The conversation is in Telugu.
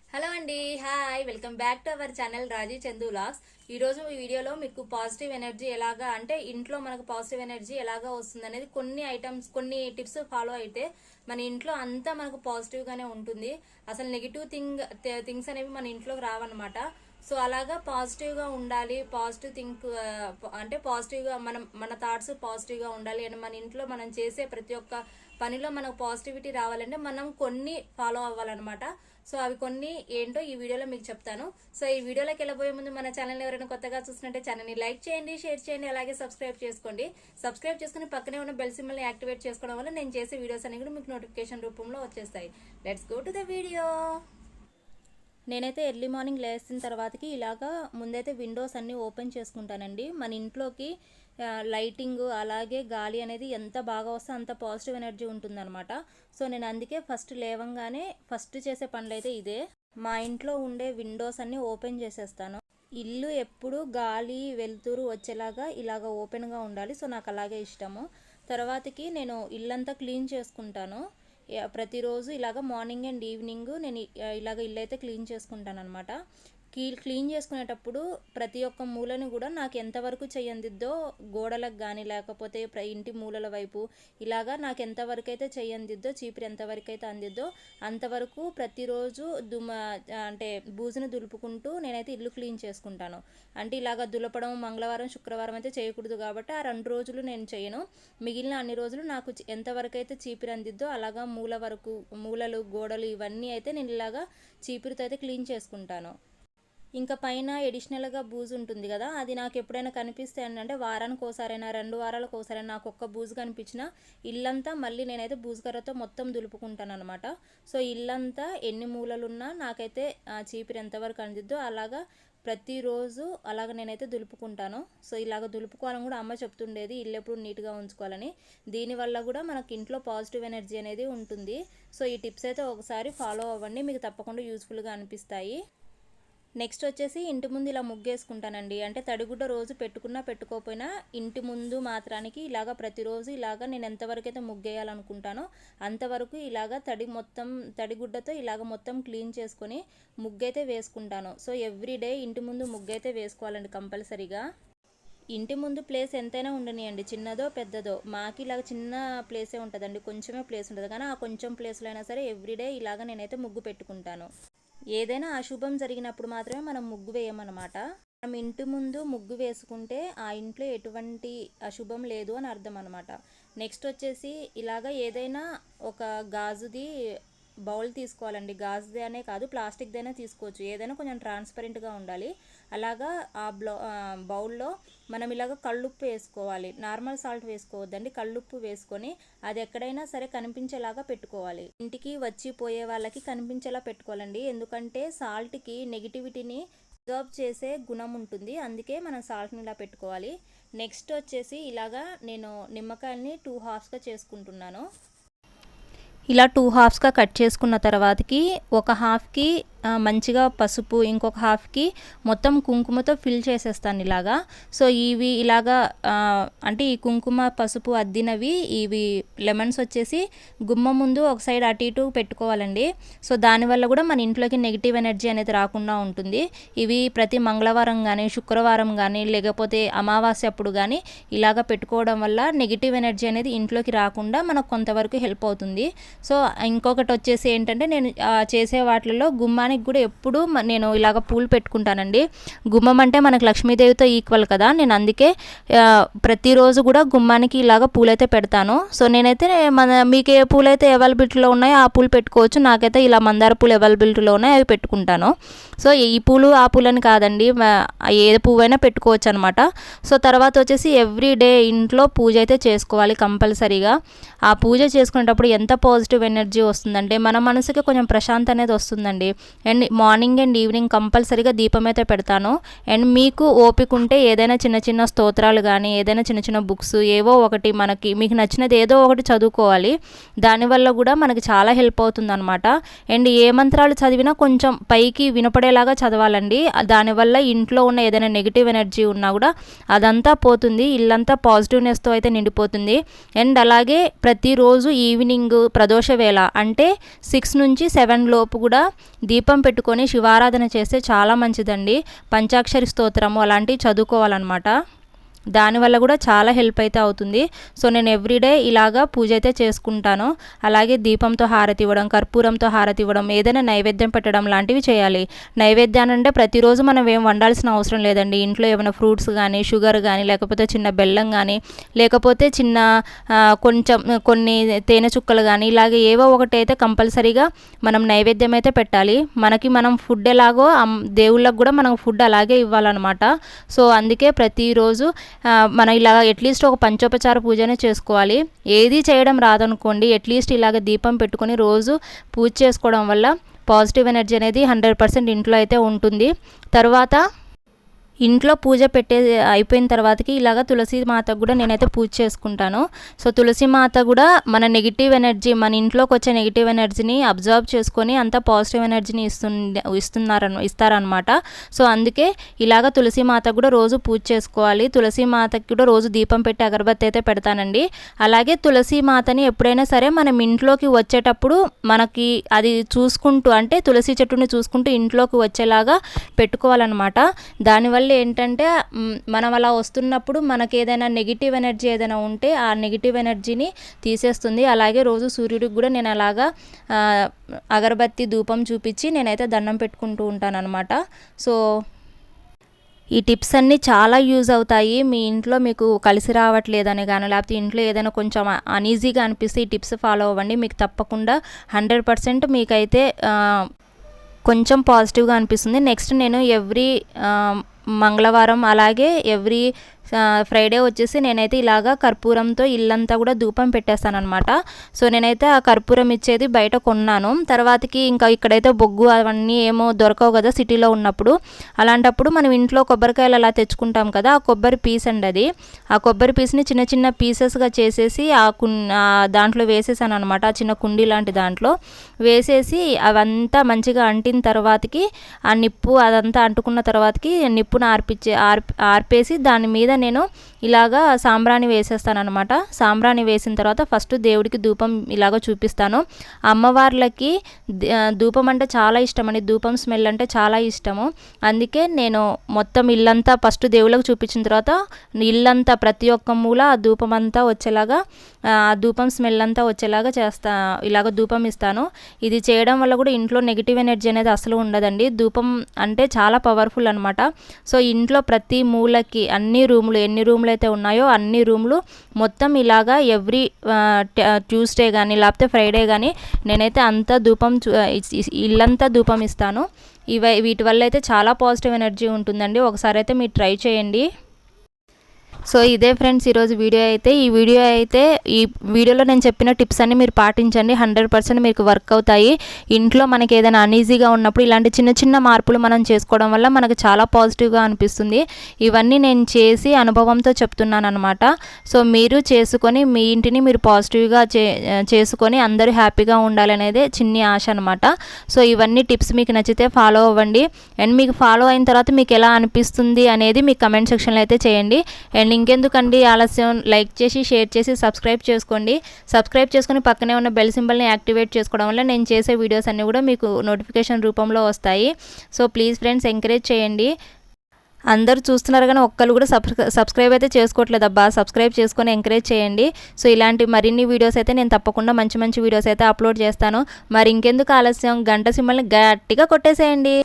హలో అండి, hi, welcome back to our channel Raji Chandu vlogs. ఈరోజు ఈ వీడియోలో మీకు పాజిటివ్ ఎనర్జీ ఎలాగా అంటే ఇంట్లో మనకు పాజిటివ్ ఎనర్జీ ఎలాగా వస్తుంది అనేది కొన్ని టిప్స్ ఫాలో అయితే మన ఇంట్లో అంతా మనకు పాజిటివ్ గానే ఉంటుంది. అసలు నెగిటివ్ థింగ్స్ అనేవి మన ఇంట్లోకి రావన్నమాట. సో అలాగా పాజిటివ్ గా ఉండాలి, పాజిటివ్ థింక్ అంటే పాజిటివ్ గా మన థాట్స్ పాజిటివ్ గా ఉండాలి అండ్ మన ఇంట్లో మనం చేసే ప్రతి ఒక్క పనిలో మనకు పాజిటివిటీ రావాలంటే మనం కొన్ని ఫాలో అవ్వాలన్నమాట. సో అవి కొన్ని ఏంటో ఈ వీడియోలో మీకు చెప్తాను. సో ఈ వీడియోలోకి వెళ్ళబోయే ముందు మన ఛానల్ ఎవరైనా కొత్తగా చూసినట్టే ఛానల్ని లైక్ చేయండి, షేర్ చేయండి, అలాగే సబ్స్క్రైబ్ చేసుకోండి. సబ్స్క్రైబ్ చేసుకుని పక్కనే ఉన్న బెల్ సింబల్ని యాక్టివేట్ చేసుకోవడం వల్ల నేను చేసే వీడియోస్ అన్ని కూడా మీకు నోటిఫికేషన్ రూపంలో వచ్చేస్తాయి. Let's go to the video. నేనైతే ఎర్లీ మార్నింగ్ లేచిన తర్వాతకి ఇలాగా ముందైతే విండోస్ అన్నీ ఓపెన్ చేసుకుంటానండి. మన ఇంట్లోకి లైటింగ్ అలాగే గాలి అనేది ఎంత బాగా వస్తే అంత పాజిటివ్ ఎనర్జీ ఉంటుందన్నమాట. సో నేను అందుకే ఫస్ట్ లేవంగానే ఫస్ట్ చేసే పనులు అయితే ఇదే. మా ఇంట్లో ఉండే విండోస్ అన్నీ ఓపెన్ చేసేస్తాను. ఇల్లు ఎప్పుడు గాలి వెలుతురు వచ్చేలాగా ఇలాగ ఓపెన్గా ఉండాలి. సో నాకు అలాగే ఇష్టము. తర్వాతకి నేను ఇల్లంతా క్లీన్ చేసుకుంటాను. ప్రతిరోజు ఇలాగ మార్నింగ్ అండ్ ఈవినింగ్ నేను ఇలాగ ఇల్లు అయితే క్లీన్ చేసుకుంటాను అనమాట. క్లీన్ చేసుకునేటప్పుడు ప్రతి ఒక్క మూలని కూడా నాకు ఎంతవరకు చెయ్యందిద్దో గోడలకు కానీ లేకపోతే ఇంటి మూలల వైపు ఇలాగా నాకు ఎంతవరకు అయితే చెయ్యందిద్దో చీపురు ఎంతవరకు అయితే అందిద్దో అంతవరకు ప్రతిరోజు అంటే బూజును దులుపుకుంటూ నేనైతే ఇల్లు క్లీన్ చేసుకుంటాను. అంటే ఇలాగ దులపడం మంగళవారం శుక్రవారం అయితే చేయకూడదు కాబట్టి ఆ 2 రోజులు నేను చేయను. మిగిలిన అన్ని రోజులు నాకు ఎంతవరకు అయితే చీపురు అందిద్దో అలాగా మూలలు గోడలు ఇవన్నీ అయితే నేను ఇలాగా చీపురుతో అయితే క్లీన్ చేసుకుంటాను. ఇంకా పైన ఎడిషనల్గా బూజు ఉంటుంది కదా, అది నాకు ఎప్పుడైనా కనిపిస్తే అంటే వారానికి ఒకసారైనా 2 వారాలకు ఒకసారైనా నాకు ఒక్క బూజు కనిపించినా ఇల్లంతా మళ్ళీ నేనైతే బూజుకర్రతో మొత్తం దులుపుకుంటాను అనమాట. సో ఇల్లంతా ఎన్ని మూలలున్నా నాకైతే చీపురు ఎంతవరకు అందిద్దో అలాగా ప్రతిరోజు అలాగ నేనైతే దులుపుకుంటాను. సో ఇలాగ దులుపుకోవాలని కూడా అమ్మ చెప్తుండేది, ఇల్లు ఎప్పుడు నీట్గా ఉంచుకోవాలని. దీనివల్ల కూడా మనకి ఇంట్లో పాజిటివ్ ఎనర్జీ అనేది ఉంటుంది. సో ఈ టిప్స్ అయితే ఒకసారి ఫాలో అవ్వండి, మీకు తప్పకుండా యూస్ఫుల్గా అనిపిస్తాయి. నెక్స్ట్ వచ్చేసి ఇంటి ముందు ఇలా ముగ్గేసుకుంటానండి. అంటే తడిగుడ్డ రోజు పెట్టుకున్నా పెట్టుకోకపోయినా ఇంటి ముందు మాత్రానికి ఇలాగ ప్రతిరోజు ఇలాగ నేను ఎంతవరకు అయితే ముగ్గేయాలనుకుంటానో అంతవరకు ఇలాగ తడిగుడ్డతో ఇలాగ మొత్తం క్లీన్ చేసుకొని ముగ్గైతే వేసుకుంటాను. సో ఎవ్రీడే ఇంటి ముందు ముగ్గైతే వేసుకోవాలండి కంపల్సరీగా. ఇంటి ముందు ప్లేస్ ఎంతైనా ఉండనియండి, చిన్నదో పెద్దదో. మాకు ఇలాగ చిన్న ప్లేసే ఉంటుందండి, కొంచెమే ప్లేస్ ఉంటుంది. కానీ ఆ కొంచెం ప్లేస్లో అయినా సరే ఎవ్రీడే ఇలాగ నేనైతే ముగ్గు పెట్టుకుంటాను. ఏదైనా అశుభం జరిగినప్పుడు మాత్రమే మనం ముగ్గు వేయమన్నమాట. మనం ఇంటి ముందు ముగ్గు వేసుకుంటే ఆ ఇంట్లో ఎటువంటి అశుభం లేదు అని అర్థం అనమాట. నెక్స్ట్ వచ్చేసి ఇలాగ ఏదైనా ఒక గాజుది బౌల్ తీసుకోవాలండి. గాజుది అనే కాదు, ప్లాస్టిక్దైనా తీసుకోవచ్చు. ఏదైనా కొంచెం ట్రాన్స్పరెంట్గా ఉండాలి. అలాగా ఆ బౌల్లో మనం ఇలాగ కళ్ళుప్పు వేసుకోవాలి. నార్మల్ సాల్ట్ వేసుకోవద్దండి, కళ్ళుప్పు వేసుకొని అది ఎక్కడైనా సరే కనిపించేలాగా పెట్టుకోవాలి. ఇంటికి వచ్చి పోయే వాళ్ళకి కనిపించేలా పెట్టుకోవాలండి. ఎందుకంటే సాల్ట్కి నెగిటివిటీని అబ్జర్వ్ చేసే గుణం ఉంటుంది, అందుకే మనం సాల్ట్ని ఇలా పెట్టుకోవాలి. నెక్స్ట్ వచ్చేసి ఇలాగా నేను నిమ్మకాయల్ని 2 హాఫ్స్గా చేసుకుంటున్నాను. ఇలా 2 హాఫ్స్గా కట్ చేసుకున్న తర్వాతకి ఒక హాఫ్కి మంచిగా పసుపు, ఇంకొక హాఫ్కి మొత్తం కుంకుమతో ఫిల్ చేసేస్తాను ఇలాగా. సో ఇవి ఇలాగా అంటే ఈ కుంకుమ పసుపు అద్దినవి ఇవి లెమన్స్ వచ్చేసి గుమ్మ ముందు ఒక సైడ్ అటు ఇటు పెట్టుకోవాలండి. సో దానివల్ల కూడా మన ఇంట్లోకి నెగిటివ్ ఎనర్జీ అనేది రాకుండా ఉంటుంది. ఇవి ప్రతి మంగళవారం కానీ శుక్రవారం కానీ లేకపోతే అమావాస్య అప్పుడు కానీ ఇలాగ పెట్టుకోవడం వల్ల నెగిటివ్ ఎనర్జీ అనేది ఇంట్లోకి రాకుండా మనకు కొంతవరకు హెల్ప్ అవుతుంది. సో ఇంకొకటి వచ్చేసి ఏంటంటే నేను చేసే వాటిల్లో గుమ్మానికి కూడా ఎప్పుడు నేను ఇలాగ పూలు పెట్టుకుంటానండి. గుమ్మం అంటే మనకు లక్ష్మీదేవితో ఈక్వల్ కదా, నేను అందుకే ప్రతిరోజు కూడా గుమ్మానికి ఇలాగ పూలైతే పెడతాను. సో నేనైతే మీకు ఏ పూలైతే అవైలబిలిటీలో ఉన్నాయో ఆ పూలు పెట్టుకోవచ్చు. నాకైతే ఇలా మందార పూలు అవైలబిలిటీలో ఉన్నాయి, అవి పెట్టుకుంటాను. సో ఈ పూలు ఆ పూలని కాదండి, ఏ పువ్వైనా పెట్టుకోవచ్చు అనమాట. సో తర్వాత వచ్చేసి ఎవ్రీడే ఇంట్లో పూజ అయితే చేసుకోవాలి కంపల్సరీగా. ఆ పూజ చేసుకునేటప్పుడు ఎంత పాజిటివ్ ఎనర్జీ వస్తుందంటే మన మనసుకి కొంచెం ప్రశాంతత అనేది వస్తుందండి. అండ్ మార్నింగ్ అండ్ ఈవినింగ్ కంపల్సరీగా దీపం అయితే పెడతాను. అండ్ మీకు ఓపిక ఉంటే ఏదైనా చిన్న చిన్న స్తోత్రాలు కానీ ఏదైనా చిన్న చిన్న బుక్స్ ఏవో ఒకటి మీకు నచ్చినది ఏదో ఒకటి చదువుకోవాలి. దానివల్ల కూడా మనకి చాలా హెల్ప్ అవుతుంది అనమాట. అండ్ ఏ మంత్రాలు చదివినా కొంచెం పైకి వినపడేలాగా చదవాలండి. దానివల్ల ఇంట్లో ఉన్న ఏదైనా నెగిటివ్ ఎనర్జీ ఉన్నా కూడా అదంతా పోతుంది, ఇల్లంతా పాజిటివ్నెస్తో అయితే నిండిపోతుంది. అండ్ అలాగే ప్రతిరోజు ఈవినింగ్ ప్రదోష వేళ అంటే 6 నుంచి 7 లోపు కూడా దీపం దీపం పెట్టుకొని శివారాధన చేస్తే చాలా మంచిదండి. పంచాక్షరి స్తోత్రము అలాంటివి చదువుకోవాలన్నమాట. దానివల్ల కూడా చాలా హెల్ప్ అయితే అవుతుంది. సో నేను ఎవ్రీడే ఇలాగా పూజ అయితే చేసుకుంటాను. అలాగే దీపంతో హారతి ఇవ్వడం, కర్పూరంతో హారతి ఇవ్వడం, ఏదైనా నైవేద్యం పెట్టడం లాంటివి చేయాలి. నైవేద్యాన్ని అంటే ప్రతిరోజు మనం ఏం వండాల్సిన అవసరం లేదండి. ఇంట్లో ఏమైనా ఫ్రూట్స్ కానీ, షుగర్ కానీ, లేకపోతే చిన్న బెల్లం కానీ, లేకపోతే చిన్న కొంచెం కొన్ని తేనె చుక్కలు కానీ, ఇలాగే ఏవో ఒకటి అయితే కంపల్సరీగా మనం నైవేద్యం అయితే పెట్టాలి. మనం ఫుడ్ ఎలాగో దేవుళ్ళకు కూడా మనం ఫుడ్ అలాగే ఇవ్వాలన్నమాట. సో అందుకే ప్రతిరోజు మనం ఇలా అట్లీస్ట్ ఒక పంచోపచార పూజనే చేసుకోవాలి. ఏది చేయడం రాదనుకోండి, అట్లీస్ట్ ఇలాగ దీపం పెట్టుకొని రోజు పూజ చేసుకోవడం వల్ల పాజిటివ్ ఎనర్జీ అనేది 100% ఇంట్లో అయితే ఉంటుంది. తర్వాత ఇంట్లో పూజ అయిపోయిన తర్వాతకి ఇలాగ తులసి మాతకు కూడా నేనైతే పూజ చేసుకుంటాను. సో తులసి మాత కూడా మన నెగిటివ్ ఎనర్జీ, మన ఇంట్లోకి వచ్చే నెగిటివ్ ఎనర్జీని అబ్జర్వ్ చేసుకొని అంత పాజిటివ్ ఎనర్జీని ఇస్తారనమాట. సో అందుకే ఇలాగ తులసి మాత కూడా రోజు పూజ చేసుకోవాలి. తులసి మాతకి కూడా రోజు దీపం పెట్టి అగరబత్తి అయితే పెడతానండి. అలాగే తులసి మాతని ఎప్పుడైనా సరే మనం ఇంట్లోకి వచ్చేటప్పుడు మనకి అది చూసుకుంటూ, అంటే తులసి చెట్టుని చూసుకుంటూ ఇంట్లోకి వచ్చేలాగా పెట్టుకోవాలన్నమాట. దానివల్ల ఏంటంటే మనం అలా వస్తున్నప్పుడు మనకి ఏదైనా నెగిటివ్ ఎనర్జీ ఏదైనా ఉంటే ఆ నెగిటివ్ ఎనర్జీని తీసేస్తుంది. అలాగే రోజు సూర్యుడికి కూడా నేను అలాగా అగరబత్తి ధూపం చూపించి నేనైతే దండం పెట్టుకుంటూ ఉంటాను అనమాట. సో ఈ టిప్స్ అన్నీ చాలా యూజ్ అవుతాయి. మీ ఇంట్లో మీకు కలిసి రావట్లేదని కానీ, లేకపోతే ఇంట్లో ఏదైనా కొంచెం అనీజీగా అనిపిస్తే ఈ టిప్స్ ఫాలో అవ్వండి. మీకు తప్పకుండా 100% మీకైతే కొంచెం పాజిటివ్గా అనిపిస్తుంది. నెక్స్ట్ నేను ఎవ్రీ మంగళవారం అలాగే ఎవ్రీ ఫ్రైడే వచ్చేసి నేనైతే ఇలాగా కర్పూరంతో ఇల్లంతా కూడా ధూపం పెట్టేస్తానమాట. సో నేనైతే ఆ కర్పూరం ఇచ్చేది బయట కొన్నాను. తర్వాతకి ఇంకా ఇక్కడైతే బొగ్గు అవన్నీ ఏమో దొరకవు కదా సిటీలో ఉన్నప్పుడు. అలాంటప్పుడు మనం ఇంట్లో కొబ్బరికాయలు అలా తెచ్చుకుంటాం కదా, ఆ కొబ్బరి పీస్ అండి అది. ఆ కొబ్బరి పీస్ని చిన్న చిన్న పీసెస్గా చేసేసి దాంట్లో వేసేసాను అనమాట. ఆ చిన్న కుండీ లాంటి దాంట్లో వేసేసి అవంతా మంచిగా అంటిన తర్వాతకి ఆ నిప్పు అదంతా అంటుకున్న తర్వాతకి నిప్పును ఆర్పేసి దాని మీద నేను ఇలాగా సాంబ్రాణి వేసేస్తాను అనమాట. సాంబ్రాణి వేసిన తర్వాత ఫస్ట్ దేవుడికి ధూపం ఇలాగ చూపిస్తాను. అమ్మవార్లకి ధూపం అంటే చాలా ఇష్టం అండి. ధూపం స్మెల్ అంటే చాలా ఇష్టము. అందుకే నేను మొత్తం ఇల్లంతా ఫస్ట్ దేవుళ్ళకు చూపించిన తర్వాత ఇల్లంతా ప్రతి ఒక్క మూల ఆ ధూపం అంతా వచ్చేలాగా, ఆ ధూపం స్మెల్ అంతా వచ్చేలాగా ఇలాగ ధూపం ఇస్తాను. ఇది చేయడం వల్ల కూడా ఇంట్లో నెగిటివ్ ఎనర్జీ అనేది అసలు ఉండదండి. ధూపం అంటే చాలా పవర్ఫుల్ అనమాట. సో ఇంట్లో ప్రతి మూలకి ఎన్ని రూమ్లు అయితే ఉన్నాయో అన్ని రూమ్లు మొత్తం ఇలాగా ఎవ్రీ ట్యూస్డే కానీ లేకపోతే ఫ్రైడే కానీ నేనైతే అంతా ఇల్లంతా ధూపం ఇస్తాను. వీటి వల్ల అయితే చాలా పాజిటివ్ ఎనర్జీ ఉంటుందండి. ఒకసారి అయితే మీరు ట్రై చేయండి. సో ఇదే ఫ్రెండ్స్ ఈరోజు వీడియో అయితే. ఈ వీడియోలో నేను చెప్పిన టిప్స్ అన్ని మీరు పాటించండి. 100% మీకు వర్క్ అవుతాయి. ఇంట్లో మనకి ఏదైనా అనీజీగా ఉన్నప్పుడు ఇలాంటి చిన్న చిన్న మార్పులు మనం చేసుకోవడం వల్ల మనకు చాలా పాజిటివ్గా అనిపిస్తుంది. ఇవన్నీ నేను చేసి అనుభవంతో చెప్తున్నాను అనమాట. సో మీరు చేసుకొని మీ ఇంటిని మీరు పాజిటివ్గా చేసుకొని అందరూ హ్యాపీగా ఉండాలనేదే చిన్ని ఆశ అనమాట. సో ఇవన్నీ టిప్స్ మీకు నచ్చితే ఫాలో అవ్వండి. అండ్ మీకు ఫాలో అయిన తర్వాత మీకు ఎలా అనిపిస్తుంది అనేది మీ కమెంట్ సెక్షన్లో అయితే చేయండి. అండ్ ఇంకెందుకండి ఆలస్యం, లైక్ చేసి షేర్ చేసి సబ్స్క్రైబ్ చేసుకోండి. సబ్స్క్రైబ్ చేసుకొని పక్కనే ఉన్న బెల్ సింబల్ని యాక్టివేట్ చేసుకోవడం వల్ల నేను చేసే వీడియోస్ అన్నీ కూడా మీకు నోటిఫికేషన్ రూపంలో వస్తాయి. సో ప్లీజ్ ఫ్రెండ్స్ ఎంకరేజ్ చేయండి. అందరూ చూస్తున్నారు కానీ ఒక్కరు కూడా సబ్స్క్రైబ్ అయితే చేసుకోవట్లేదు. అబ్బా సబ్స్క్రైబ్ చేసుకొని ఎంకరేజ్ చేయండి. సో ఇలాంటి మరిన్ని వీడియోస్ అయితే నేను తప్పకుండా మంచి వీడియోస్ అయితే అప్లోడ్ చేస్తాను. మరి ఇంకెందుకు ఆలస్యం, గంట సింబల్ని గట్టిగా కొట్టేసేయండి.